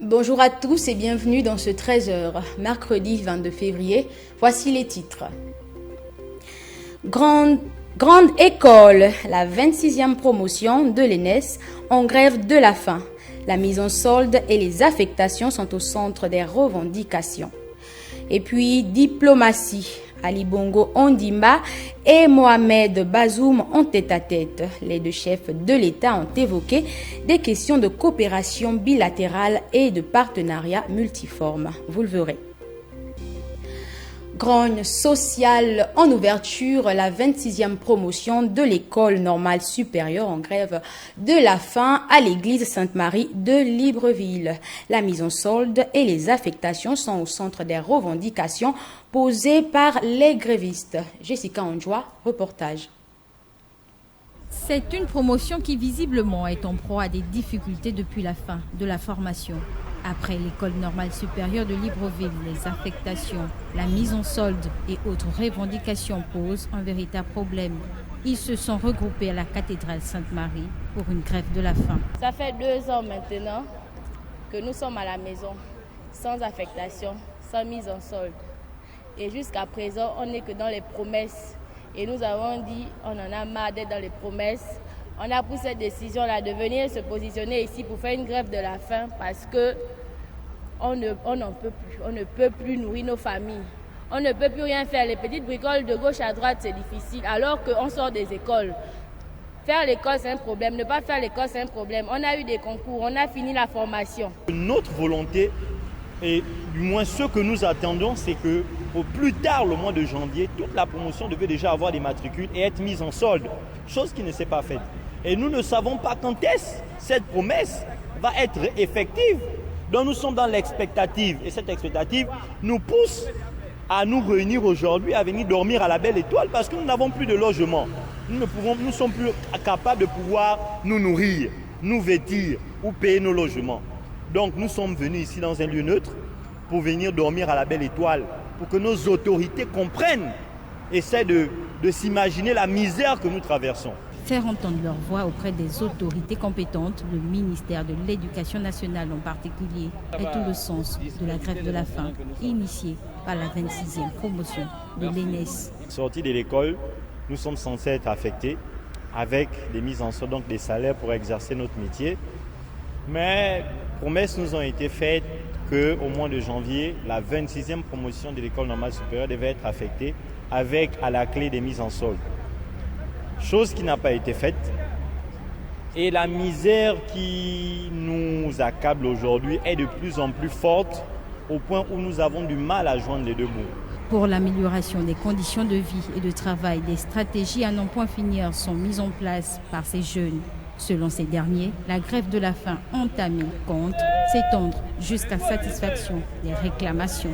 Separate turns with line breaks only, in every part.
Bonjour à tous et bienvenue dans ce 13h, mercredi 22 février. Voici les titres. Grande école, la 26e promotion de l'ENES en grève de la faim. La mise en solde et les affectations sont au centre des revendications. Et puis, diplomatie. Ali Bongo Ondimba et Mohamed Bazoum en tête-à-tête. Les deux chefs de l'État ont évoqué des questions de coopération bilatérale et de partenariat multiforme. Vous le verrez. Grogne sociale en ouverture, la 26e promotion de l'école normale supérieure en grève de la faim à l'église Sainte-Marie de Libreville. La mise en solde et les affectations sont au centre des revendications posées par les grévistes. Jessica Ondjoa, reportage.
C'est une promotion qui visiblement est en proie à des difficultés depuis la fin de la formation. Après l'école normale supérieure de Libreville, les affectations, la mise en solde et autres revendications posent un véritable problème. Ils se sont regroupés à la cathédrale Sainte-Marie pour une grève de la faim.
Ça fait 2 ans maintenant que nous sommes à la maison, sans affectation, sans mise en solde. Et jusqu'à présent, on n'est que dans les promesses. Et nous avons dit, on en a marre d'être dans les promesses. On a pris cette décision-là de venir se positionner ici pour faire une grève de la faim parce que on n'en peut plus. On ne peut plus nourrir nos familles. On ne peut plus rien faire. Les petites bricoles de gauche à droite, c'est difficile. Alors qu'on sort des écoles. Faire l'école, c'est un problème. Ne pas faire l'école, c'est un problème. On a eu des concours, on a fini la formation.
Notre volonté, et du moins ce que nous attendons, c'est que au plus tard, le mois de janvier, toute la promotion devait déjà avoir des matricules et être mise en solde. Chose qui ne s'est pas faite. Et nous ne savons pas quand est-ce cette promesse va être effective. Donc nous sommes dans l'expectative. Et cette expectative nous pousse à nous réunir aujourd'hui, à venir dormir à la Belle Étoile parce que nous n'avons plus de logement. Nous ne sommes plus capables de pouvoir nous nourrir, nous vêtir ou payer nos logements. Donc nous sommes venus ici dans un lieu neutre pour venir dormir à la Belle Étoile, pour que nos autorités comprennent, essaient de s'imaginer la misère que nous traversons.
Faire entendre leur voix auprès des autorités compétentes, le ministère de l'Éducation nationale en particulier, est tout le sens de la grève de la faim, initiée par la 26e promotion de l'ENES.
Sortis de l'école, nous sommes censés être affectés avec des mises en solde, donc des salaires pour exercer notre métier. Mais promesses nous ont été faites qu'au mois de janvier, la 26e promotion de l'école normale supérieure devait être affectée avec à la clé des mises en solde. Chose qui n'a pas été faite. Et la misère qui nous accable aujourd'hui est de plus en plus forte au point où nous avons du mal à joindre les deux bouts.
Pour l'amélioration des conditions de vie et de travail, des stratégies à non point finir sont mises en place par ces jeunes. Selon ces derniers, la grève de la faim entamée compte s'étendre jusqu'à satisfaction des réclamations.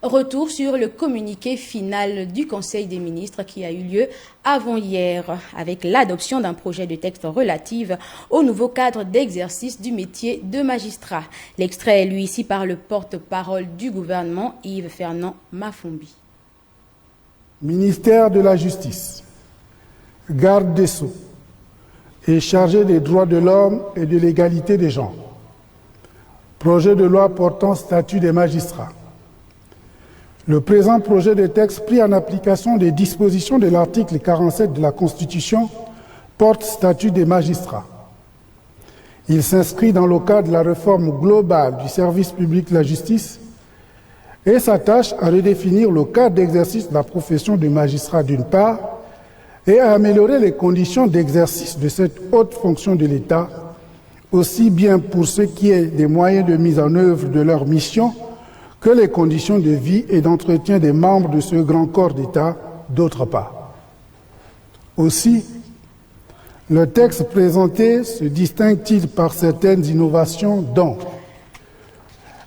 Retour sur le communiqué final du Conseil des ministres qui a eu lieu avant-hier avec l'adoption d'un projet de texte relatif au nouveau cadre d'exercice du métier de magistrat. L'extrait est lu ici par le porte-parole du gouvernement, Yves Fernand Mafumbi.
Ministère de la Justice, garde des Sceaux et chargé des droits de l'homme et de l'égalité des genres. Projet de loi portant statut des magistrats. Le présent projet de texte pris en application des dispositions de l'article 47 de la Constitution porte statut des magistrats. Il s'inscrit dans le cadre de la réforme globale du service public de la justice et s'attache à redéfinir le cadre d'exercice de la profession de magistrat d'une part et à améliorer les conditions d'exercice de cette haute fonction de l'État, aussi bien pour ce qui est des moyens de mise en œuvre de leur mission que les conditions de vie et d'entretien des membres de ce grand corps d'État, d'autre part. Aussi, le texte présenté se distingue-t-il par certaines innovations dont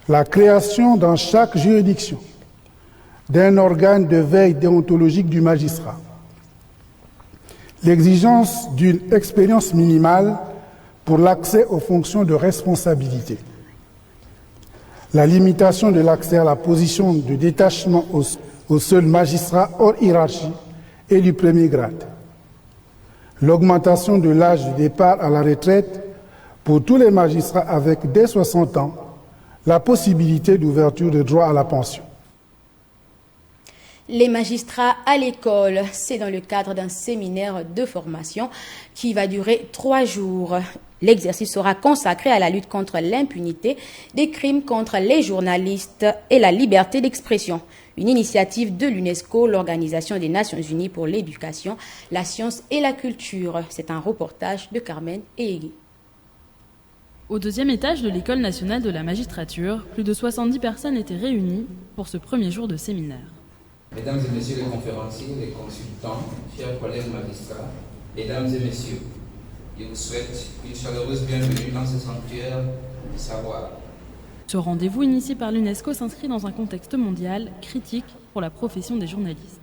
la création dans chaque juridiction d'un organe de veille déontologique du magistrat, l'exigence d'une expérience minimale pour l'accès aux fonctions de responsabilité, la limitation de l'accès à la position de détachement aux seuls magistrats hors hiérarchie et du premier grade, l'augmentation de l'âge de départ à la retraite pour tous les magistrats avec dès 60 ans la possibilité d'ouverture de droit à la pension.
Les magistrats à l'école, c'est dans le cadre d'un séminaire de formation qui va durer 3 jours. L'exercice sera consacré à la lutte contre l'impunité des crimes contre les journalistes et la liberté d'expression. Une initiative de l'UNESCO, l'Organisation des Nations Unies pour l'éducation, la science et la culture. C'est un reportage de Carmen Ehegui.
Au 2e étage de l'École nationale de la magistrature, plus de 70 personnes étaient réunies pour ce premier jour de séminaire.
Mesdames et messieurs les conférenciers, les consultants, chers collègues magistrats, mesdames et messieurs, je vous souhaite une chaleureuse bienvenue dans ce sanctuaire du savoir.
Ce rendez-vous initié par l'UNESCO s'inscrit dans un contexte mondial critique pour la profession des journalistes.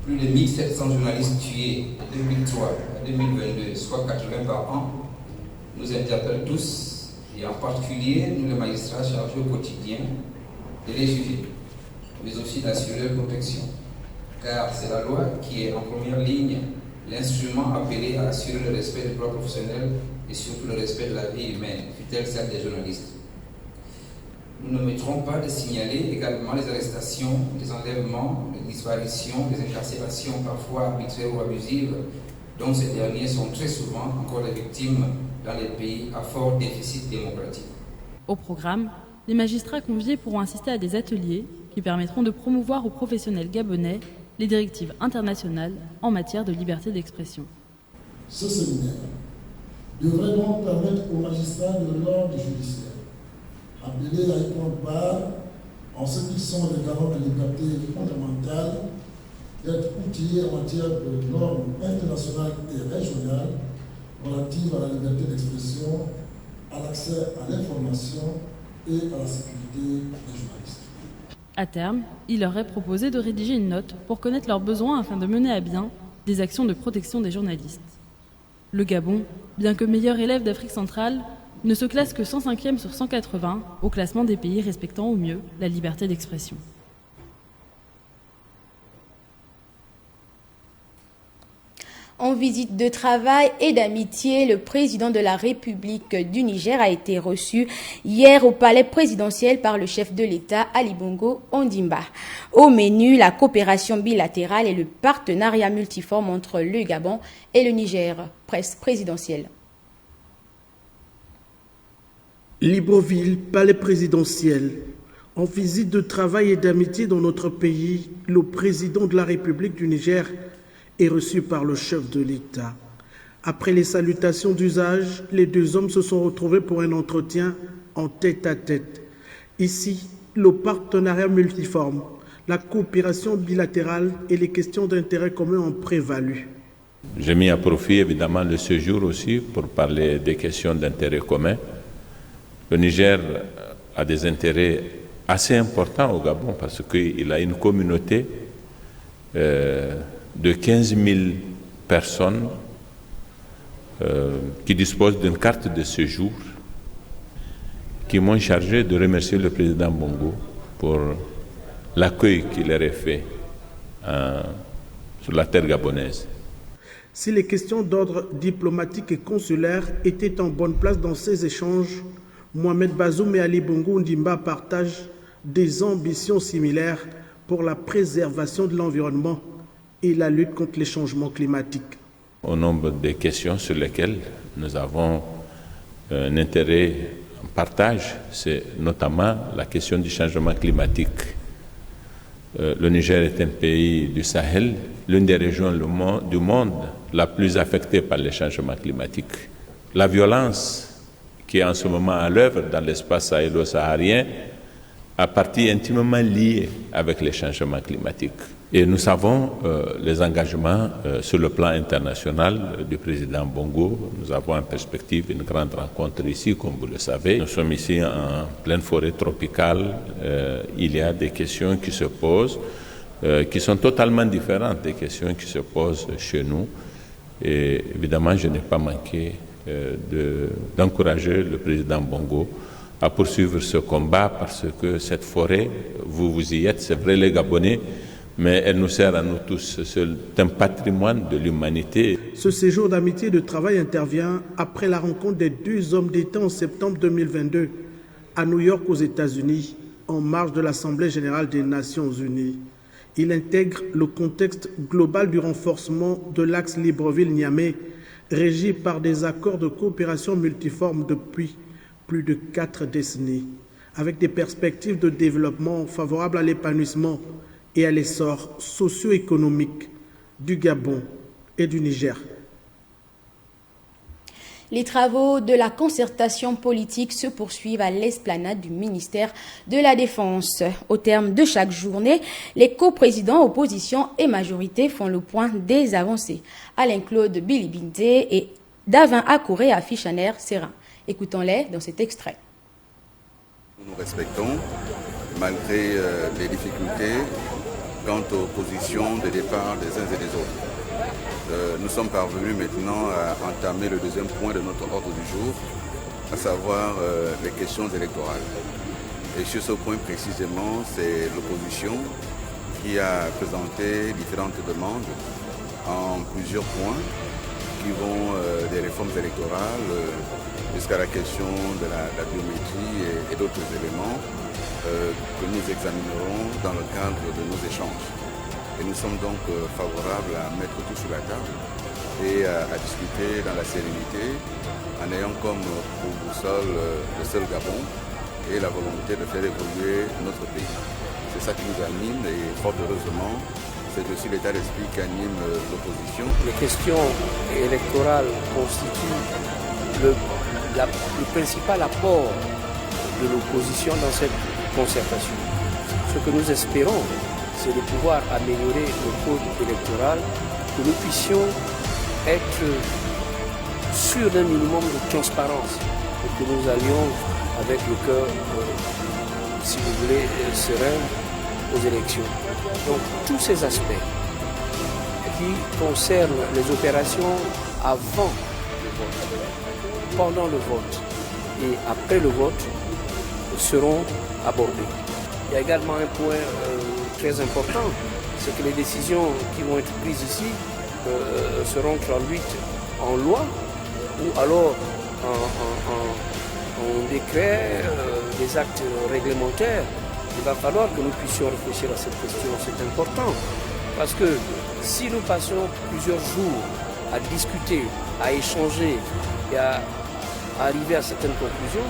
Plus de 1700 journalistes tués de 2003 à 2022, soit 80 par an, nous interpellent tous, et en particulier nous les magistrats chargés au quotidien de les juger, mais aussi d'assurer leur protection. Car c'est la loi qui est en première ligne, l'instrument appelé à assurer le respect du droit professionnel et surtout le respect de la vie humaine, fut-elle celle des journalistes. Nous ne mettrons pas de signaler également les arrestations, les enlèvements, les disparitions, les incarcérations parfois arbitraires ou abusives, dont ces derniers sont très souvent encore les victimes dans les pays à fort déficit démocratique.
Au programme, les magistrats conviés pourront assister à des ateliers qui permettront de promouvoir aux professionnels gabonais les directives internationales en matière de liberté d'expression.
Ce séminaire devrait donc permettre aux magistrats de l'ordre judiciaire appelés à y prendre part en ce qui sont les garants de liberté fondamentale d'être outillés en matière de normes internationales et régionales relatives à la liberté d'expression, à l'accès à l'information et à la sécurité des journalistes.
À terme, il leur est proposé de rédiger une note pour connaître leurs besoins afin de mener à bien des actions de protection des journalistes. Le Gabon, bien que meilleur élève d'Afrique centrale, ne se classe que 105e sur 180 au classement des pays respectant au mieux la liberté d'expression.
En visite de travail et d'amitié, le président de la République du Niger a été reçu hier au palais présidentiel par le chef de l'État Ali Bongo Ondimba. Au menu, la coopération bilatérale et le partenariat multiforme entre le Gabon et le Niger, presse présidentielle.
Libreville, palais présidentiel. En visite de travail et d'amitié dans notre pays, le président de la République du Niger est reçu par le chef de l'État. Après les salutations d'usage, les deux hommes se sont retrouvés pour un entretien en tête-à-tête. Ici, le partenariat multiforme, la coopération bilatérale et les questions d'intérêt commun ont prévalu.
J'ai mis à profit évidemment le séjour aussi pour parler des questions d'intérêt commun. Le Niger a des intérêts assez importants au Gabon parce qu'il a une communauté de 15 000 personnes qui disposent d'une carte de séjour, qui m'ont chargé de remercier le président Bongo pour l'accueil qu'il leur a fait sur la terre gabonaise.
Si les questions d'ordre diplomatique et consulaire étaient en bonne place dans ces échanges, Mohamed Bazoum et Ali Bongo Ondimba partagent des ambitions similaires pour la préservation de l'environnement et la lutte contre les changements climatiques.
Au nombre des questions sur lesquelles nous avons un intérêt en partage, c'est notamment la question du changement climatique. Le Niger est un pays du Sahel, l'une des régions du monde la plus affectée par les changements climatiques. La violence qui est en ce moment à l'œuvre dans l'espace sahélo-saharien a partie intimement liée avec les changements climatiques. Et nous savons les engagements sur le plan international du président Bongo. Nous avons en perspective une grande rencontre ici, comme vous le savez. Nous sommes ici en pleine forêt tropicale. Il y a des questions qui se posent, qui sont totalement différentes des questions qui se posent chez nous. Et évidemment, je n'ai pas manqué d'encourager le président Bongo à poursuivre ce combat parce que cette forêt, vous y êtes, c'est vrai les Gabonais, mais elle nous sert à nous tous. C'est un patrimoine de l'humanité.
Ce séjour d'amitié et de travail intervient après la rencontre des 2 hommes d'État en septembre 2022 à New York aux États-Unis, en marge de l'Assemblée générale des Nations unies. Il intègre le contexte global du renforcement de l'axe Libreville-Niamey, régi par des accords de coopération multiformes depuis plus de 4 décennies, avec des perspectives de développement favorables à l'épanouissement et à l'essor socio-économique du Gabon et du Niger.
Les travaux de la concertation politique se poursuivent à l'esplanade du ministère de la Défense. Au terme de chaque journée, les coprésidents opposition et majorité font le point des avancées. Alain-Claude Bilibinde et Davin Akouré affichent un air serein. Écoutons-les dans cet extrait.
Nous respectons, malgré les difficultés quant aux positions de départ des uns et des autres. Nous sommes parvenus maintenant à entamer le deuxième point de notre ordre du jour, à savoir les questions électorales. Et sur ce point précisément, c'est l'opposition qui a présenté différentes demandes en plusieurs points qui vont des réformes électorales jusqu'à la question de la biométrie et d'autres éléments que nous examinerons dans le cadre de nos échanges. Et nous sommes donc favorables à mettre tout sur la table et à discuter dans la sérénité en ayant comme pour boussole le seul Gabon et la volonté de faire évoluer notre pays. C'est ça qui nous anime et fort heureusement, c'est aussi l'état d'esprit qui anime l'opposition.
Les questions électorales constituent le principal apport de l'opposition dans cette concertation. Ce que nous espérons, c'est de pouvoir améliorer le code électoral, que nous puissions être sûrs d'un minimum de transparence et que nous allions avec le cœur, si vous voulez, serein aux élections. Donc tous ces aspects qui concernent les opérations avant le vote, pendant le vote et après le vote seront abordés. Il y a également un point très important, c'est que les décisions qui vont être prises ici seront traduites en loi ou alors en décret, des actes réglementaires. Il va falloir que nous puissions réfléchir à cette question, c'est important. Parce que si nous passons plusieurs jours à discuter, à échanger et à arriver à certaines conclusions,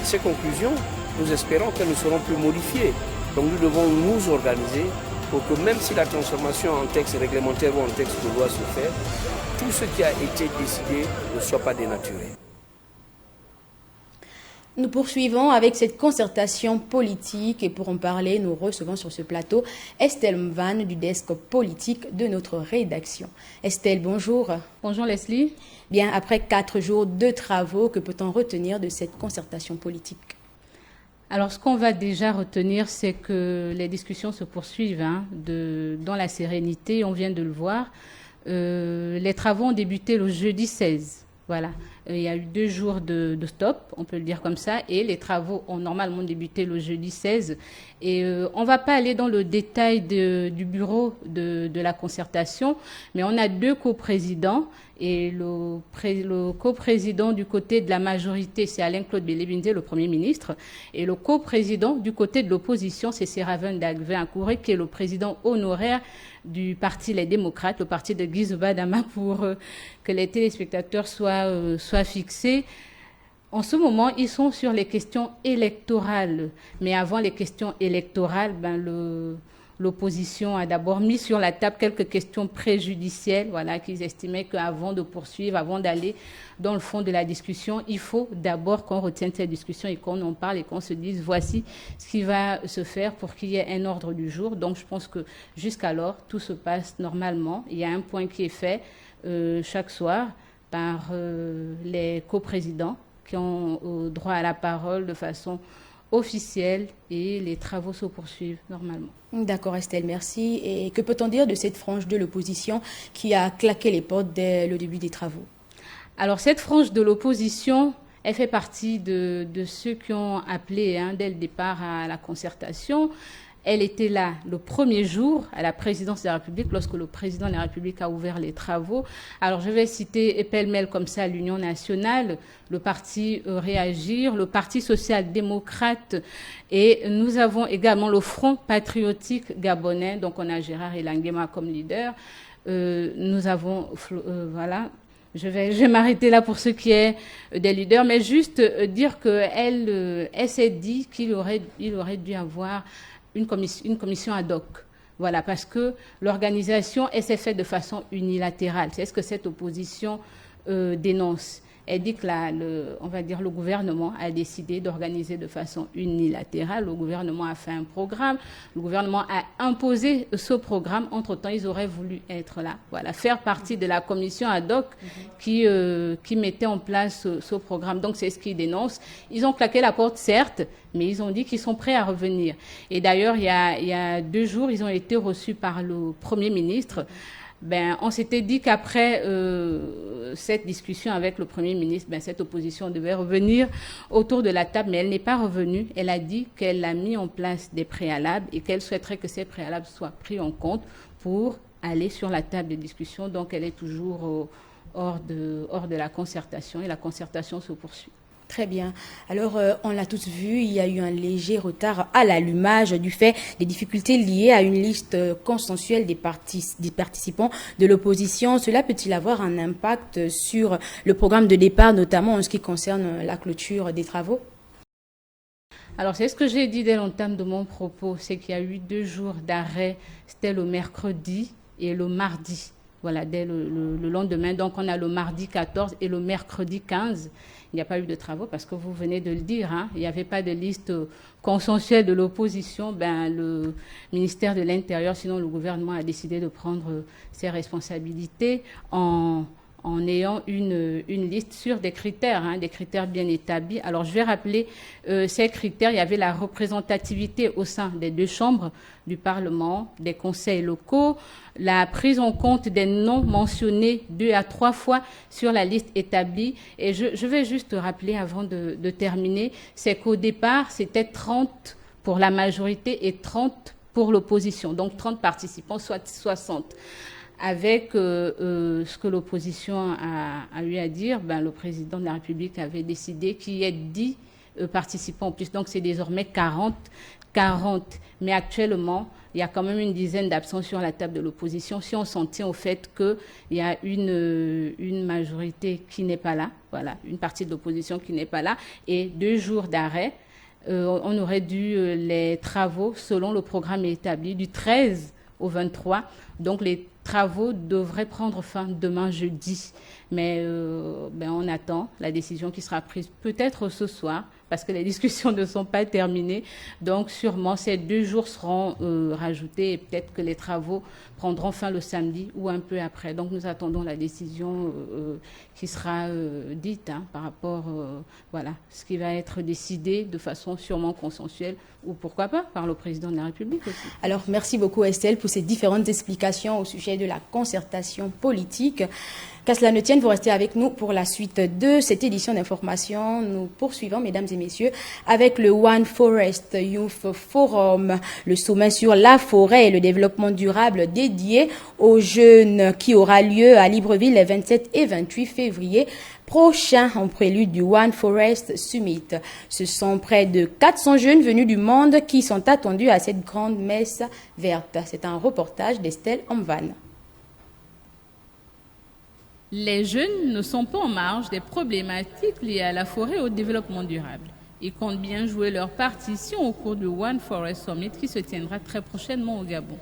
ces conclusions, nous espérons qu'elles ne seront plus modifiées. Donc nous devons nous organiser pour que même si la transformation en texte réglementaire ou en texte de loi se fait, tout ce qui a été décidé ne soit pas dénaturé.
Nous poursuivons avec cette concertation politique et pour en parler, nous recevons sur ce plateau Estelle Mvan du desk politique de notre rédaction. Estelle, bonjour.
Bonjour Leslie.
Bien, après 4 jours de travaux, que peut-on retenir de cette concertation politique ?
Alors, ce qu'on va déjà retenir, c'est que les discussions se poursuivent dans la sérénité, on vient de le voir. Les travaux ont débuté le jeudi 16. Voilà, il y a eu 2 jours de stop, on peut le dire comme ça, et les travaux ont normalement débuté le jeudi 16. Et on ne va pas aller dans le détail du bureau de la concertation, mais on a 2 coprésidents. Et le coprésident du côté de la majorité, c'est Alain-Claude Bilibinde, le Premier ministre. Et le coprésident du côté de l'opposition, c'est Seraven Davin Akouré, qui est le président honoraire du parti Les Démocrates, le parti de Guy Zobadama, pour que les téléspectateurs soient fixés. En ce moment, ils sont sur les questions électorales. Mais avant les questions électorales, l'opposition a d'abord mis sur la table quelques questions préjudicielles, voilà, qu'ils estimaient qu'avant de poursuivre, avant d'aller dans le fond de la discussion, il faut d'abord qu'on retienne cette discussion et qu'on en parle et qu'on se dise voici ce qui va se faire pour qu'il y ait un ordre du jour. Donc je pense que jusqu'alors, tout se passe normalement. Il y a un point qui est fait chaque soir par les coprésidents qui ont droit à la parole de façon officielle et les travaux se poursuivent normalement.
D'accord Estelle, merci. Et que peut-on dire de cette frange de l'opposition qui a claqué les portes dès le début des travaux ?
Alors cette frange de l'opposition, elle fait partie de ceux qui ont appelé dès le départ à la concertation. Elle était là le premier jour à la présidence de la République, lorsque le président de la République a ouvert les travaux. Alors, je vais citer pêle-mêle comme ça l'Union nationale, le parti Réagir, le Parti social-démocrate, et nous avons également le Front patriotique gabonais, donc on a Gérard Elangema comme leader. Nous avons, voilà, je vais m'arrêter là pour ce qui est des leaders, mais juste dire qu'elle s'est dit qu'il aurait dû avoir une commission ad hoc. Voilà, parce que l'organisation, elle s'est faite de façon unilatérale. C'est ce que cette opposition dénonce. Elle dit que on va dire le gouvernement a décidé d'organiser de façon unilatérale. Le gouvernement a fait un programme. Le gouvernement a imposé ce programme. Entre-temps, ils auraient voulu être là. Voilà, faire partie de la commission ad hoc qui mettait en place ce programme. Donc, c'est ce qu'ils dénoncent. Ils ont claqué la porte, certes, mais ils ont dit qu'ils sont prêts à revenir. Et d'ailleurs, il y a 2 jours, ils ont été reçus par le Premier ministre. On s'était dit qu'après cette discussion avec le Premier ministre, cette opposition devait revenir autour de la table, mais elle n'est pas revenue. Elle a dit qu'elle a mis en place des préalables et qu'elle souhaiterait que ces préalables soient pris en compte pour aller sur la table des discussions. Donc, elle est toujours hors de la concertation et la concertation se poursuit.
Très bien. Alors, on l'a tous vu, il y a eu un léger retard à l'allumage du fait des difficultés liées à une liste consensuelle des participants de l'opposition. Cela peut-il avoir un impact sur le programme de départ, notamment en ce qui concerne la clôture des travaux?
Alors, c'est ce que j'ai dit dès l'entame de mon propos, c'est qu'il y a eu 2 jours d'arrêt, c'était le mercredi et le mardi. Voilà, dès le lendemain. Donc, on a le mardi 14 et le mercredi 15. Il n'y a pas eu de travaux parce que vous venez de le dire, hein, il n'y avait pas de liste consensuelle de l'opposition. Le ministère de l'Intérieur, sinon le gouvernement a décidé de prendre ses responsabilités en ayant une liste sur des critères bien établis. Alors, je vais rappeler ces critères. Il y avait la représentativité au sein des 2 chambres du Parlement, des conseils locaux, la prise en compte des noms mentionnés 2 à 3 fois sur la liste établie. Et je vais juste rappeler avant de terminer, c'est qu'au départ, c'était 30 pour la majorité et 30 pour l'opposition. Donc, 30 participants, soit 60. Avec ce que l'opposition a eu à dire, le président de la République avait décidé qu'il y ait 10 participants en plus. Donc, c'est désormais 40. Mais actuellement, il y a quand même une dizaine d'absents sur la table de l'opposition. Si on s'en tient au fait qu'il y a une majorité qui n'est pas là, voilà, une partie de l'opposition qui n'est pas là, et 2 jours d'arrêt, on aurait dû les travaux, selon le programme établi, du 13 au 23. Donc, les travaux devraient prendre fin demain jeudi. Mais on attend la décision qui sera prise peut-être ce soir, parce que les discussions ne sont pas terminées. Donc, sûrement, ces 2 jours seront rajoutés et peut-être que les travaux prendront fin le samedi ou un peu après. Donc, nous attendons la décision qui sera dite par rapport à ce qui va être décidé de façon sûrement consensuelle ou pourquoi pas par le président de la République aussi.
Alors, merci beaucoup Estelle pour ces différentes explications au sujet de la concertation politique. Qu'à cela ne tienne, vous restez avec nous pour la suite de cette édition d'information. Nous poursuivons, mesdames et messieurs, avec le One Forest Youth Forum, le sommet sur la forêt et le développement durable dédié aux jeunes qui aura lieu à Libreville les 27 et 28 février prochain en prélude du One Forest Summit. Ce sont près de 400 jeunes venus du monde qui sont attendus à cette grande messe verte. C'est un reportage d'Estelle Amvan.
Les jeunes ne sont pas en marge des problématiques liées à la forêt et au développement durable. Ils comptent bien jouer leur partition au cours du One Forest Summit qui se tiendra très prochainement au Gabon.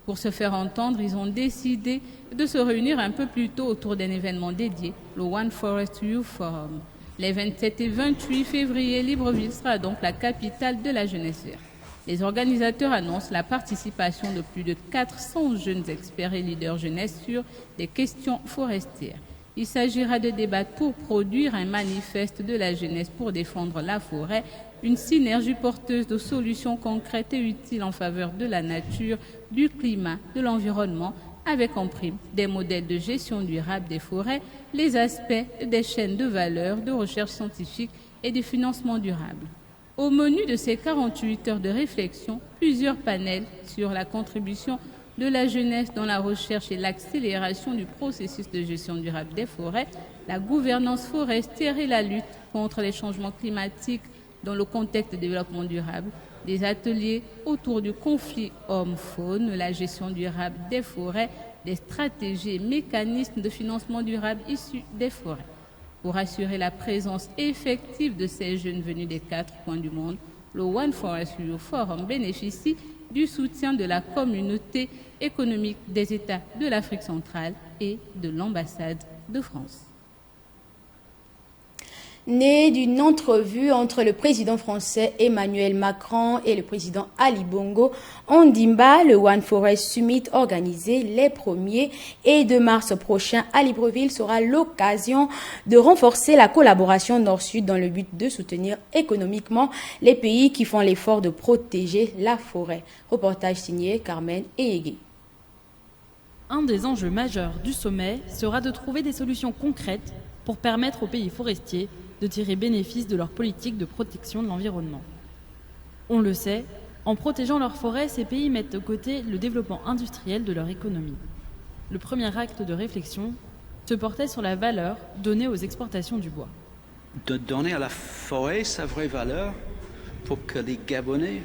Pour se faire entendre, ils ont décidé de se réunir un peu plus tôt autour d'un événement dédié, le One Forest Youth Forum. Les 27 et 28 février, Libreville sera donc la capitale de la jeunesse verte. Les organisateurs annoncent la participation de plus de 400 jeunes experts et leaders jeunesse sur des questions forestières. Il s'agira de débattre pour produire un manifeste de la jeunesse pour défendre la forêt, une synergie porteuse de solutions concrètes et utiles en faveur de la nature, du climat, de l'environnement, avec en prime des modèles de gestion durable des forêts, les aspects des chaînes de valeur, de recherche scientifique et de financement durable. Au menu de ces 48 heures de réflexion, plusieurs panels sur la contribution de la jeunesse dans la recherche et l'accélération du processus de gestion durable des forêts, la gouvernance forestière et la lutte contre les changements climatiques dans le contexte de développement durable, des ateliers autour du conflit homme-faune, la gestion durable des forêts, des stratégies et mécanismes de financement durable issus des forêts. Pour assurer la présence effective de ces jeunes venus des 4 coins du monde, le One Forest Youth Forum bénéficie du soutien de la communauté économique des États de l'Afrique centrale et de l'ambassade de France.
Né d'une entrevue entre le président français Emmanuel Macron et le président Ali Bongo en Ndimba, le One Forest Summit organisé les 1er et 2 mars prochains à Libreville sera l'occasion de renforcer la collaboration Nord-Sud dans le but de soutenir économiquement les pays qui font l'effort de protéger la forêt. Reportage signé Carmen Eyegui.
Un des enjeux majeurs du sommet sera de trouver des solutions concrètes pour permettre aux pays forestiers de tirer bénéfice de leur politique de protection de l'environnement. On le sait, en protégeant leurs forêts, ces pays mettent de côté le développement industriel de leur économie. Le premier acte de réflexion se portait sur la valeur donnée aux exportations du bois.
De donner à la forêt sa vraie valeur pour que les Gabonais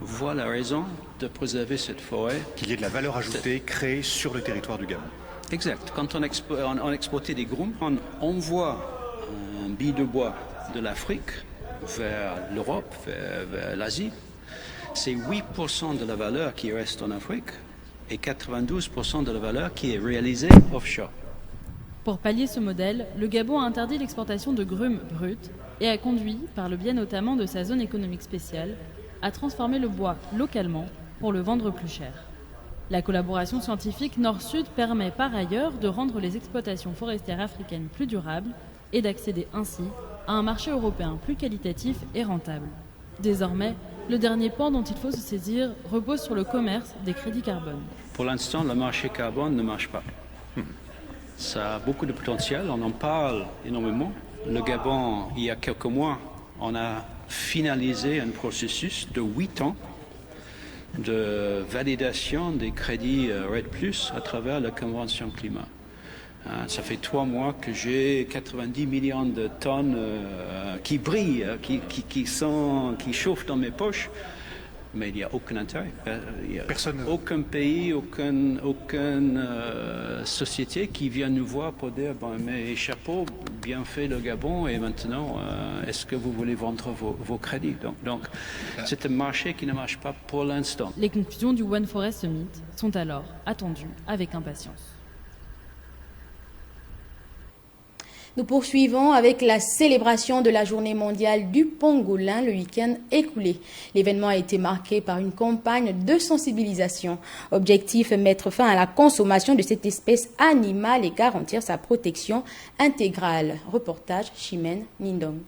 voient la raison de préserver cette forêt.
Qu'il y ait de la valeur ajoutée créée sur le territoire du Gabon.
Exact. Quand on exportait des grumes, on envoie un billet de bois de l'Afrique vers l'Europe, vers l'Asie. C'est 8% de la valeur qui reste en Afrique et 92% de la valeur qui est réalisée offshore.
Pour pallier ce modèle, le Gabon a interdit l'exportation de grumes brutes et a conduit, par le biais notamment de sa zone économique spéciale, à transformer le bois localement pour le vendre plus cher. La collaboration scientifique Nord-Sud permet par ailleurs de rendre les exploitations forestières africaines plus durables et d'accéder ainsi à un marché européen plus qualitatif et rentable. Désormais, le dernier pan dont il faut se saisir repose sur le commerce des crédits carbone.
Pour l'instant, le marché carbone ne marche pas. Ça a beaucoup de potentiel, on en parle énormément. Le Gabon, il y a quelques mois, on a finalisé un processus de 8 ans de validation des crédits REDD+, à travers la Convention climat. Ça fait 3 mois que j'ai 90 millions de tonnes qui brillent, qui chauffent dans mes poches, mais il n'y a aucun intérêt. Aucun pays, aucune société qui vient nous voir pour dire mais chapeau, bien fait le Gabon, et maintenant, est-ce que vous voulez vendre vos crédits? Donc c'est un marché qui ne marche pas pour l'instant.
Les conclusions du One Forest Summit sont alors attendues avec impatience.
Nous poursuivons avec la célébration de la journée mondiale du pangolin le week-end écoulé. L'événement a été marqué par une campagne de sensibilisation. Objectif, mettre fin à la consommation de cette espèce animale et garantir sa protection intégrale. Reportage Chimène Nindong.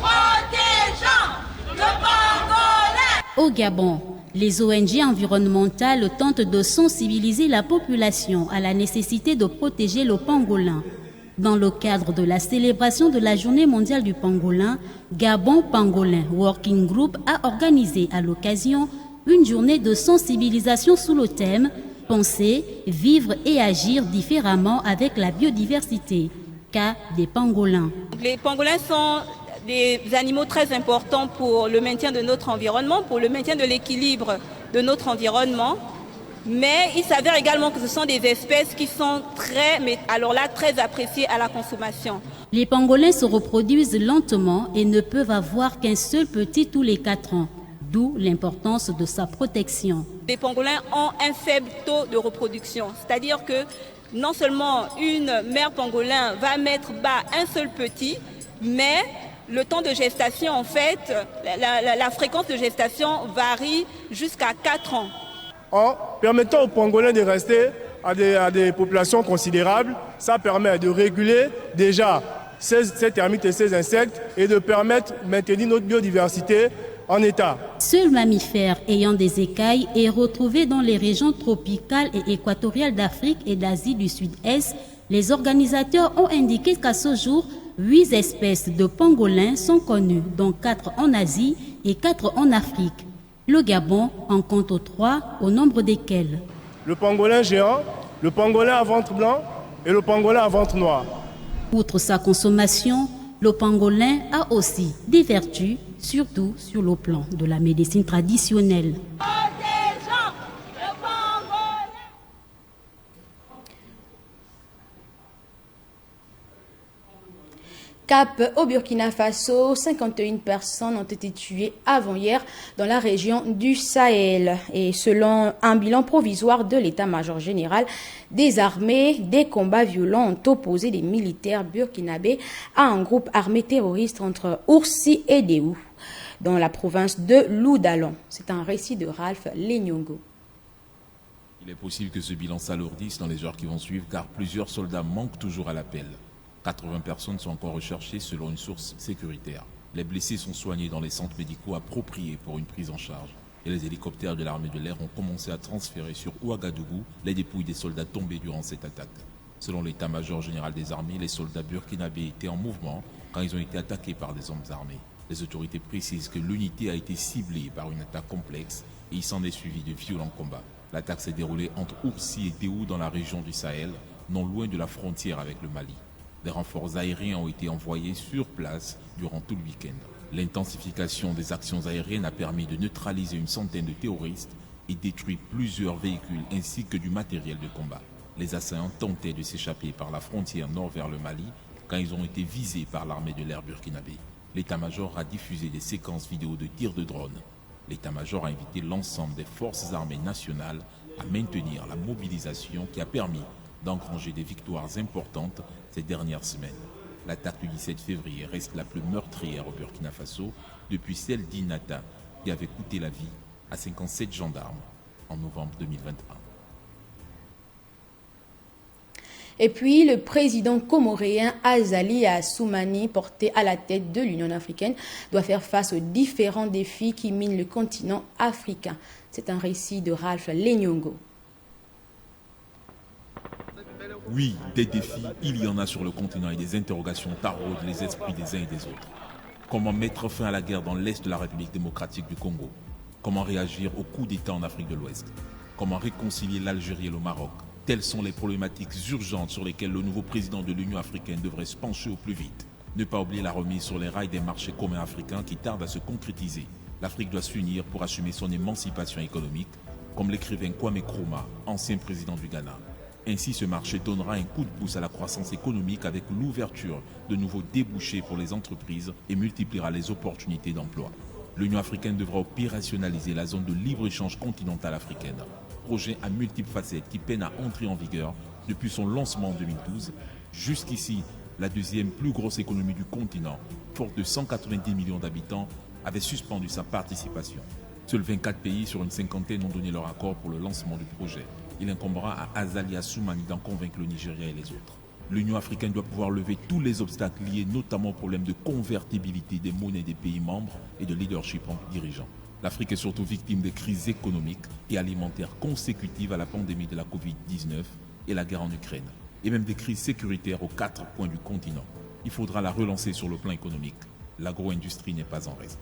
Protégeons le pangolin! Au Gabon, les ONG environnementales tentent de sensibiliser la population à la nécessité de protéger le pangolin. Dans le cadre de la célébration de la Journée mondiale du pangolin, Gabon Pangolin Working Group a organisé à l'occasion une journée de sensibilisation sous le thème « Penser, vivre et agir différemment avec la biodiversité » cas des pangolins.
Les pangolins sont des animaux très importants pour le maintien de notre environnement, pour le maintien de l'équilibre de notre environnement. Mais il s'avère également que ce sont des espèces qui sont très appréciées à la consommation.
Les pangolins se reproduisent lentement et ne peuvent avoir qu'un seul petit tous les 4 ans, d'où l'importance de sa protection.
Les pangolins ont un faible taux de reproduction, c'est-à-dire que non seulement une mère pangolin va mettre bas un seul petit, mais le temps de gestation, en fait, la fréquence de gestation varie jusqu'à 4 ans.
En permettant aux pangolins de rester à des populations considérables, ça permet de réguler déjà ces termites et ces insectes et de permettre de maintenir notre biodiversité en état.
Seul mammifère ayant des écailles est retrouvé dans les régions tropicales et équatoriales d'Afrique et d'Asie du Sud-Est. Les organisateurs ont indiqué qu'à ce jour, 8 espèces de pangolins sont connues, dont 4 en Asie et 4 en Afrique. Le Gabon en compte 3, au nombre desquels
le pangolin géant, le pangolin à ventre blanc et le pangolin à ventre noir.
Outre sa consommation, le pangolin a aussi des vertus, surtout sur le plan de la médecine traditionnelle.
Cap au Burkina Faso, 51 personnes ont été tuées avant-hier dans la région du Sahel. Et selon un bilan provisoire de l'état-major général des armées, des combats violents ont opposé des militaires burkinabés à un groupe armé terroriste entre Oursi et Déou, dans la province de Loudalon. C'est un récit de Ralph Lenyongo.
Il est possible que ce bilan s'alourdisse dans les heures qui vont suivre car plusieurs soldats manquent toujours à l'appel. 80 personnes sont encore recherchées selon une source sécuritaire. Les blessés sont soignés dans les centres médicaux appropriés pour une prise en charge. Et les hélicoptères de l'armée de l'air ont commencé à transférer sur Ouagadougou les dépouilles des soldats tombés durant cette attaque. Selon l'état-major général des armées, les soldats burkinabés étaient en mouvement quand ils ont été attaqués par des hommes armés. Les autorités précisent que l'unité a été ciblée par une attaque complexe et il s'en est suivi de violents combats. L'attaque s'est déroulée entre Oursi et Déou dans la région du Sahel, non loin de la frontière avec le Mali. Des renforts aériens ont été envoyés sur place durant tout le week-end. L'intensification des actions aériennes a permis de neutraliser une centaine de terroristes et détruit plusieurs véhicules ainsi que du matériel de combat. Les assaillants tentaient de s'échapper par la frontière nord vers le Mali quand ils ont été visés par l'armée de l'air burkinabé. L'état-major a diffusé des séquences vidéo de tirs de drones. L'état-major a invité l'ensemble des forces armées nationales à maintenir la mobilisation qui a permis d'engranger des victoires importantes ces dernières semaines. L'attaque du 17 février reste la plus meurtrière au Burkina Faso depuis celle d'Inata qui avait coûté la vie à 57 gendarmes en novembre 2021.
Et puis, le président comoréen Azali Assoumani, porté à la tête de l'Union africaine, doit faire face aux différents défis qui minent le continent africain. C'est un récit de Ralph Lenyongo.
Oui, des défis, il y en a sur le continent et des interrogations taraudent les esprits des uns et des autres. Comment mettre fin à la guerre dans l'est de la République démocratique du Congo? Comment réagir au coup d'État en Afrique de l'Ouest? Comment réconcilier l'Algérie et le Maroc? Telles sont les problématiques urgentes sur lesquelles le nouveau président de l'Union africaine devrait se pencher au plus vite. Ne pas oublier la remise sur les rails des marchés communs africains qui tardent à se concrétiser. L'Afrique doit s'unir pour assumer son émancipation économique, comme l'écrivain Kwame Nkrumah, ancien président du Ghana. Ainsi, ce marché donnera un coup de pouce à la croissance économique avec l'ouverture de nouveaux débouchés pour les entreprises et multipliera les opportunités d'emploi. L'Union africaine devra opérationnaliser la zone de libre-échange continentale africaine. Projet à multiples facettes qui peine à entrer en vigueur depuis son lancement en 2012. Jusqu'ici, la deuxième plus grosse économie du continent, forte de 190 millions d'habitants, avait suspendu sa participation. Seuls 24 pays sur une cinquantaine ont donné leur accord pour le lancement du projet. Il incombera à Azali Assoumani d'en convaincre le Nigeria et les autres. L'Union africaine doit pouvoir lever tous les obstacles liés notamment au problème de convertibilité des monnaies des pays membres et de leadership entre dirigeants. L'Afrique est surtout victime des crises économiques et alimentaires consécutives à la pandémie de la Covid-19 et la guerre en Ukraine, et même des crises sécuritaires aux 4 coins du continent. Il faudra la relancer sur le plan économique. L'agro-industrie n'est pas en reste.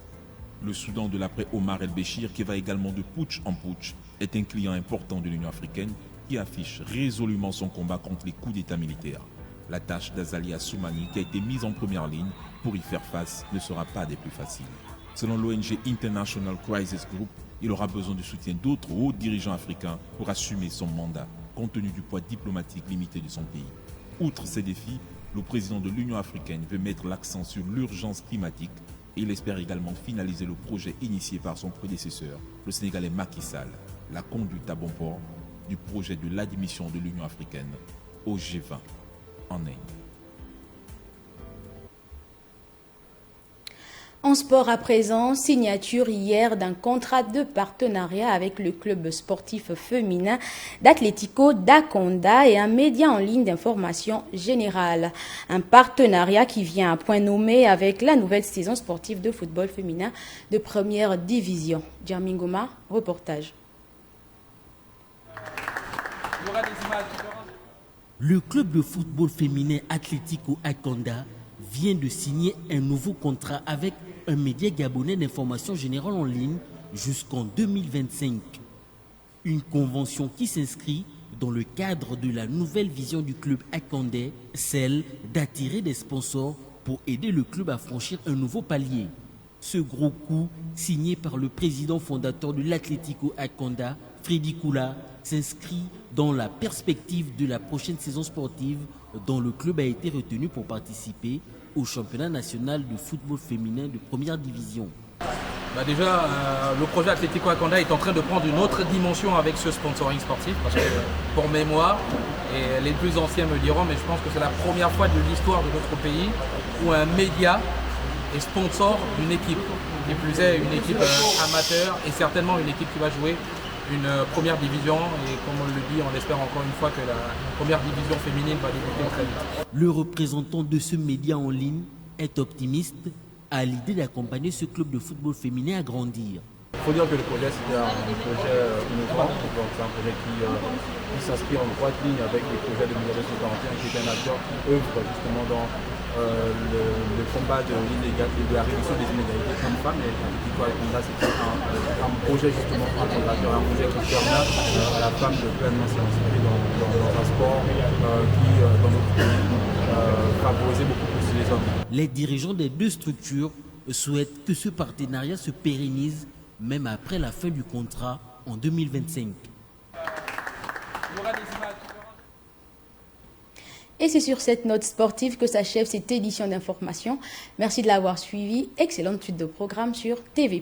Le Soudan de l'après Omar el-Béchir, qui va également de putsch en putsch, est un client important de l'Union africaine qui affiche résolument son combat contre les coups d'État militaires. La tâche d'Azali Assoumani, qui a été mise en première ligne pour y faire face, ne sera pas des plus faciles. Selon l'ONG International Crisis Group, il aura besoin du soutien d'autres hauts dirigeants africains pour assumer son mandat, compte tenu du poids diplomatique limité de son pays. Outre ces défis, le président de l'Union africaine veut mettre l'accent sur l'urgence climatique et il espère également finaliser le projet initié par son prédécesseur, le Sénégalais Macky Sall, la conduite à bon port du projet de l'admission de l'Union africaine au G20 en Inde.
En sport à présent, signature hier d'un contrat de partenariat avec le club sportif féminin d'Atlético d'Aconda et un média en ligne d'information générale. Un partenariat qui vient à point nommé avec la nouvelle saison sportive de football féminin de première division. Djermingoma, reportage.
Le club de football féminin Atlético Aconda vient de signer un nouveau contrat avec un média gabonais d'information générale en ligne jusqu'en 2025. Une convention qui s'inscrit dans le cadre de la nouvelle vision du club akandais, celle d'attirer des sponsors pour aider le club à franchir un nouveau palier. Ce gros coup, signé par le président fondateur de l'Atlético Akanda, Freddy Koula, s'inscrit dans la perspective de la prochaine saison sportive dont le club a été retenu pour participer au championnat national de football féminin de première division.
Déjà, le projet Atlético Akanda est en train de prendre une autre dimension avec ce sponsoring sportif, parce que pour mémoire, et les plus anciens me diront, mais je pense que c'est la première fois de l'histoire de notre pays où un média est sponsor d'une équipe, qui plus est une équipe amateur et certainement une équipe qui va jouer une première division, et comme on le dit, on espère encore une fois que la première division féminine va débuter très vite.
Le représentant de ce média en ligne est optimiste à l'idée d'accompagner ce club de football féminin à grandir.
Il faut dire que le projet c'était un projet innovant, donc c'est un projet qui s'inscrit en droite ligne avec les projets de 1941 qui est un acteur qui œuvre justement dans le combat de la réduction des inégalités femmes-femmes, et Atlético Akanda c'était un projet justement intégrateur, un projet qui permet à la femme de pleinement s'émanciper dans un sport qui dans notre pays favorisait beaucoup plus les hommes.
Les dirigeants des deux structures souhaitent que ce partenariat se pérennise même après la fin du contrat en 2025.
Et c'est sur cette note sportive que s'achève cette édition d'information. Merci de l'avoir suivi. Excellente suite de programme sur TV+.